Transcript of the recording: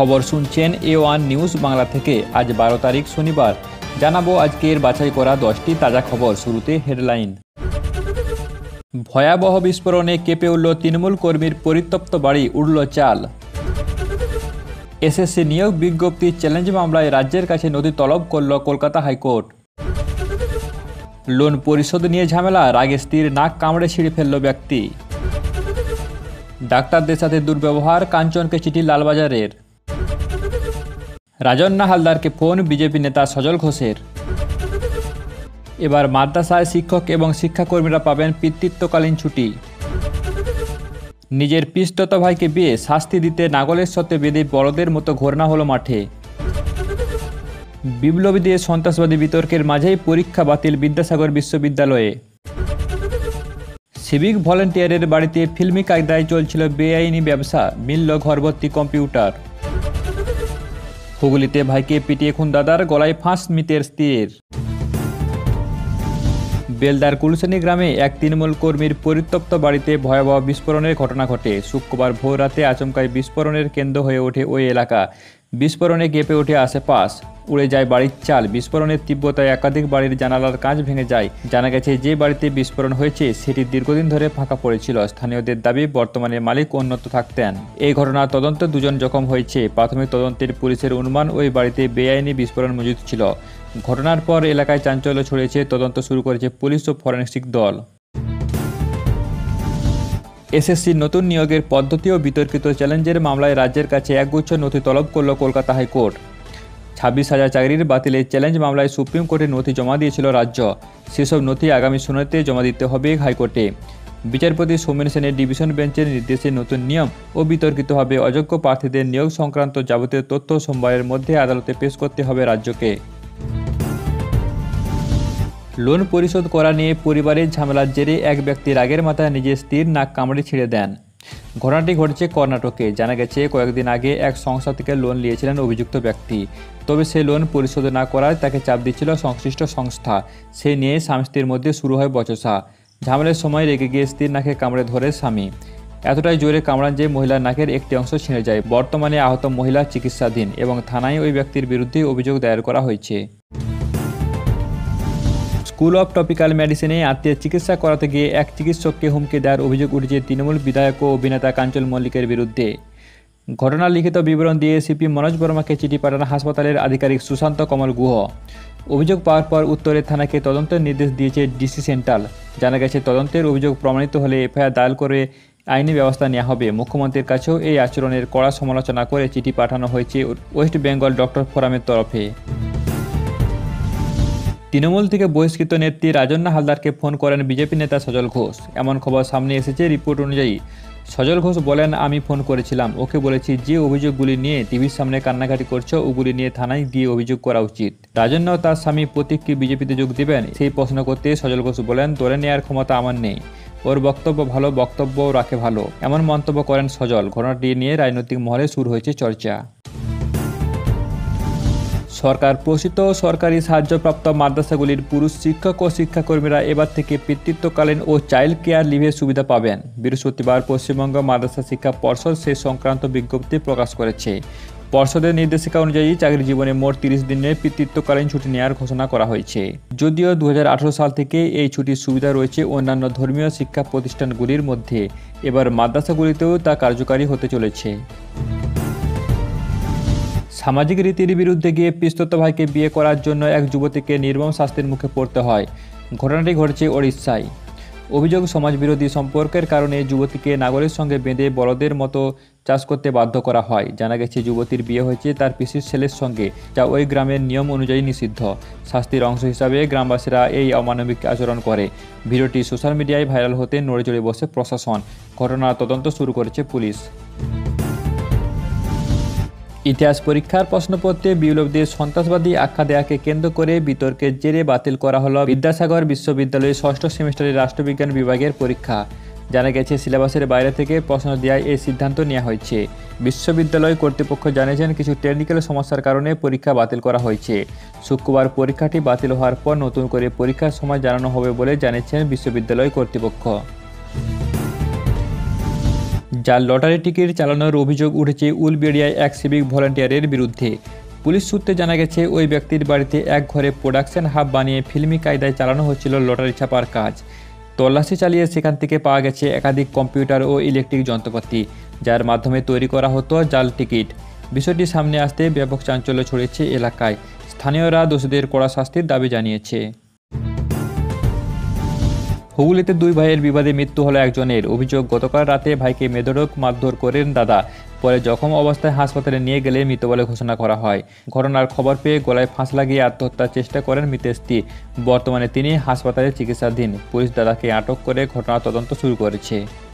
খবর শুনছেন A1 news Bangla থেকে। আজ 12 তারিখ শনিবার। জানাবো আজকের বাছাই করা 10টি তাজা খবর। শুরুতে হেডলাইন। ভয়াবহ বিস্ফোরণে কেঁপে উঠল তৃণমূল কর্মীর পরিত্যক্ত বাড়ি, উড়ল চাল। এসএসসি নিয়োগ বিজ্ঞপ্তি চ্যালেঞ্জ মামলায় রাজ্যের কাছে নথি তলব করল কলকাতা হাইকোর্ট। লোন পরিশোধ নিয়ে ঝামেলা, রাগে স্ত্রীর নাক কামড়ে ছিঁড়ে ফেলল ব্যক্তি। ডাক্তারদের সাথে দুর্ব্যবহার, কাঞ্চনকে চিঠি লালবাজারের। রাজন্না হালদারকে ফোন বিজেপি নেতা সজল ঘোষের। এবার মাদ্রাসায় শিক্ষক এবং শিক্ষাকর্মীরা পাবেন পিতৃত্বকালীন ছুটি। নিজের পিস্তত ভাইকে বিয়ে, শাস্তি দিতে নাগলের সত্ত্বে বেঁধে বড়দের মতো ঘোরনা হলো মাঠে। বিপ্লবীদের সন্ত্রাসবাদী বিতর্কের মাঝেই পরীক্ষা বাতিল বিদ্যাসাগর বিশ্ববিদ্যালয়ে। সিভিক ভলেন্টিয়ারের বাড়িতে ফিল্মি কায়দায় চলছিল বেআইনি ব্যবসা, মিলল ঘরভর্তি কম্পিউটার। হুগলিতে ভাইকে পিটিয়ে খুন দাদার, গলায় ফাঁস মৃতের স্ত্রীর। বেলদার কুলসানি গ্রামে এক তৃণমূল কর্মীর পরিত্যক্ত বাড়িতে ভয়াবহ বিস্ফোরণের ঘটনা ঘটে। শুক্রবার ভোর রাতে আচমকাই বিস্ফোরণের কেন্দ্র হয়ে ওঠে ওই এলাকা। বিস্ফোরণে কেঁপে ওঠে আশেপাশ, উড়ে যায় বাড়ির চাল। বিস্ফোরণের তীব্রতায় একাধিক বাড়ির জানালার কাঁচ ভেঙে যায়। জানা গেছে, যে বাড়িতে বিস্ফোরণ হয়েছে সেটি দীর্ঘদিন ধরে ফাঁকা পড়েছিল। স্থানীয়দের দাবি, বর্তমানে মালিক অন্যত্র থাকতেন। এই ঘটনার তদন্তে দুজন জখম হয়েছে। প্রাথমিক তদন্তের পুলিশের অনুমান, ওই বাড়িতে বেআইনি বিস্ফোরণ মজুদ ছিল। ঘটনার পর এলাকায় চাঞ্চল্য ছড়িয়েছে। তদন্ত শুরু করেছে পুলিশ ও ফরেনসিক দল। এসএসসির নতুন নিয়োগের পদ্ধতি ও বিতর্কিত চ্যালেঞ্জের মামলায় রাজ্যের কাছে একগুচ্ছ নথি তলব করল কলকাতা হাইকোর্ট। 26,000 চাকরির বাতিলের চ্যালেঞ্জ মামলায় সুপ্রিম কোর্টে নথি জমা দিয়েছিল রাজ্য। সেসব নথি আগামী শুনানিতে জমা দিতে হবে হাইকোর্টে। বিচারপতি সৌমেন সেনের ডিভিশন বেঞ্চের নির্দেশে নতুন নিয়ম ও বিতর্কিতভাবে অযোগ্য প্রার্থীদের নিয়োগ সংক্রান্ত যাবতীয় তথ্য সোমবারের মধ্যে আদালতে পেশ করতে হবে রাজ্যকে। লোন পরিশোধ করা নিয়ে পরিবারের ঝামেলার জেরে এক ব্যক্তি রাগের মাথায় নিজের স্ত্রীর নাক কামড়ে ছিঁড়ে দেন। ঘটনাটি ঘটেছে কর্ণাটকে। জানা গেছে, কয়েকদিন আগে এক সংস্থা থেকে লোন নিয়েছিলেন অভিযুক্ত ব্যক্তি। তবে সে লোন পরিশোধ না করায় তাকে চাপ দিচ্ছিল সংশ্লিষ্ট সংস্থা। সে নিয়ে স্বামী স্ত্রীর মধ্যে শুরু হয় বচসা। ঝামেলার সময় রেগে গিয়ে স্ত্রীর নাকে কামড়ে ধরে স্বামী। এতটাই জোরে কামড়ান যে মহিলার নাকের একটি অংশ ছিঁড়ে যায়। বর্তমানে আহত মহিলা চিকিৎসাধীন এবং থানায় ওই ব্যক্তির বিরুদ্ধে অভিযোগ দায়ের করা হয়েছে। স্কুল অফ টপিক্যাল মেডিসিনে আত্মীয় চিকিৎসা করাতে গিয়ে এক চিকিৎসককে হুমকি দেওয়ার অভিযোগ উঠেছে তৃণমূল বিধায়ক ও অভিনেতা কাঞ্চন মল্লিকের বিরুদ্ধে। ঘটনার লিখিত বিবরণ দিয়ে সিপি মনোজ বর্মাকে চিঠি পাঠান হাসপাতালের আধিকারিক সুশান্ত কমল গুহ। অভিযোগ পাওয়ার পর উত্তরে থানাকে তদন্তের নির্দেশ দিয়েছে ডিসি সেন্ট্রাল। জানা গেছে, তদন্তের অভিযোগ প্রমাণিত হলে এফআইআর দায়ের করে আইনি ব্যবস্থা নেওয়া হবে। মুখ্যমন্ত্রীর কাছেও এই আচরণের কড়া সমালোচনা করে চিঠি পাঠানো হয়েছে ওয়েস্ট বেঙ্গল ডক্টর ফোরামের তরফে। তৃণমূল থেকে বহিষ্কৃত নেত্রী রাজন্না হালদারকে ফোন করেন বিজেপি নেতা সজল ঘোষ। এমন খবর সামনে এসেছে। রিপোর্ট অনুযায়ী সজল ঘোষ বলেন, আমি ফোন করেছিলাম, ওকে বলেছি যে অভিযোগগুলি নিয়ে টিভির সামনে কান্নাকাটি করছো ওগুলি নিয়ে থানায় গিয়ে অভিযোগ করা উচিত। রাজন্না ও তার স্বামী প্রতীক কি বিজেপিতে যোগ দেবেন, সেই প্রশ্ন করতে সজল ঘোষ বলেন, ধরে নেওয়ার ক্ষমতা আমার নেই। ওর বক্তব্য ভালো, বক্তব্যও রাখে ভালো, এমন মন্তব্য করেন সজল। ঘটনাটি নিয়ে রাজনৈতিক মহলে শুরু হয়েছে চর্চা। সরকার পোষিত সরকারি সাহায্যপ্রাপ্ত মাদ্রাসাগুলির পুরুষ শিক্ষক ও শিক্ষাকর্মীরা এবার থেকে পিতৃত্বকালীন ও চাইল্ড কেয়ার লিভের সুবিধা পাবেন। বৃহস্পতিবার পশ্চিমবঙ্গ মাদ্রাসা শিক্ষা পর্ষদ সে সংক্রান্ত বিজ্ঞপ্তি প্রকাশ করেছে। পর্ষদের নির্দেশিকা অনুযায়ী চাকরি জীবনে মোট 30 দিনের পিতৃত্বকালীন ছুটি নেওয়ার ঘোষণা করা হয়েছে। যদিও 2018 সাল থেকে এই ছুটির সুবিধা রয়েছে অন্যান্য ধর্মীয় শিক্ষা প্রতিষ্ঠানগুলির মধ্যে, এবার মাদ্রাসাগুলিতেও তা কার্যকারী হতে চলেছে। সামাজিক রীতির বিরুদ্ধে গিয়ে পিস্তত ভাইকে বিয়ে করার জন্য এক যুবতীকে নির্মম শাস্তির মুখে পড়তে হয়। ঘটনাটি ঘটেছে ওড়িশায়। অভিযোগ, সমাজবিরোধী সম্পর্কের কারণে যুবতীকে নাগরের সঙ্গে বেঁধে বড়দের মতো চাষ করতে বাধ্য করা হয়। জানা গেছে, যুবতীর বিয়ে হয়েছে তার পিসির ছেলের সঙ্গে, যা ওই গ্রামের নিয়ম অনুযায়ী নিষিদ্ধ। শাস্তির অংশ হিসাবে গ্রামবাসীরা এই অমানবিক আচরণ করে। ভিডিওটি সোশ্যাল মিডিয়ায় ভাইরাল হতে নড়েচড়ে বসে প্রশাসন। ঘটনার তদন্ত শুরু করেছে পুলিশ। ইতিহাস পরীক্ষার প্রশ্নপত্রে বিপ্লবীদের সন্ত্রাসবাদী আখ্যা দেয়াকে কেন্দ্র করে বিতর্কের জেরে বাতিল করা হলো বিদ্যাসাগর বিশ্ববিদ্যালয়ের 6ষ্ঠ সেমিস্টারের রাষ্ট্রবিজ্ঞান বিভাগের পরীক্ষা। জানা গেছে, সিলেবাসের বাইরে থেকে প্রশ্ন দেওয়ায় এই সিদ্ধান্ত নেওয়া হয়েছে। বিশ্ববিদ্যালয় কর্তৃপক্ষ জানিয়েছেন, কিছু টেকনিক্যাল সমস্যার কারণে পরীক্ষা বাতিল করা হয়েছে। শুক্রবার পরীক্ষাটি বাতিল হওয়ার পর নতুন করে পরীক্ষার সময় জানানো হবে বলে জানিয়েছেন বিশ্ববিদ্যালয় কর্তৃপক্ষ। জাল লটারি টিকিট চালানোর অভিযোগ উঠেছে উলবেড়িয়ায় এক সিভিক ভলান্টিয়ারের বিরুদ্ধে। পুলিশ সূত্রে জানা গেছে, ওই ব্যক্তির বাড়িতে এক ঘরে প্রোডাকশন হাব বানিয়ে ফিল্মি কায়দায় চালানো হচ্ছিল লটারি ছাপার কাজ। তল্লাশি চালিয়ে সেখান থেকে পাওয়া গেছে একাধিক কম্পিউটার ও ইলেকট্রিক যন্ত্রপাতি, যার মাধ্যমে তৈরি করা হতো জাল টিকিট। বিষয়টি সামনে আসতে ব্যাপক চাঞ্চল্য ছড়িয়েছে এলাকায়। স্থানীয়রা দোষীদের কড়া শাস্তির দাবি জানিয়েছে। হুগলিতে দুই ভাইয়ের বিবাদে মৃত্যু হলো একজনের। অভিযোগ, গতকাল রাতে ভাইকে বেধড়ক মারধর করেন দাদা। পরে জখম অবস্থায় হাসপাতালে নিয়ে গেলে মৃত বলে ঘোষণা করা হয়। ঘটনার খবর পেয়ে গলায় ফাঁস লাগিয়ে আত্মহত্যার চেষ্টা করেন মৃতের স্ত্রী। বর্তমানে তিনি হাসপাতালে চিকিৎসাধীন। পুলিশ দাদাকে আটক করে ঘটনার তদন্ত শুরু করেছে।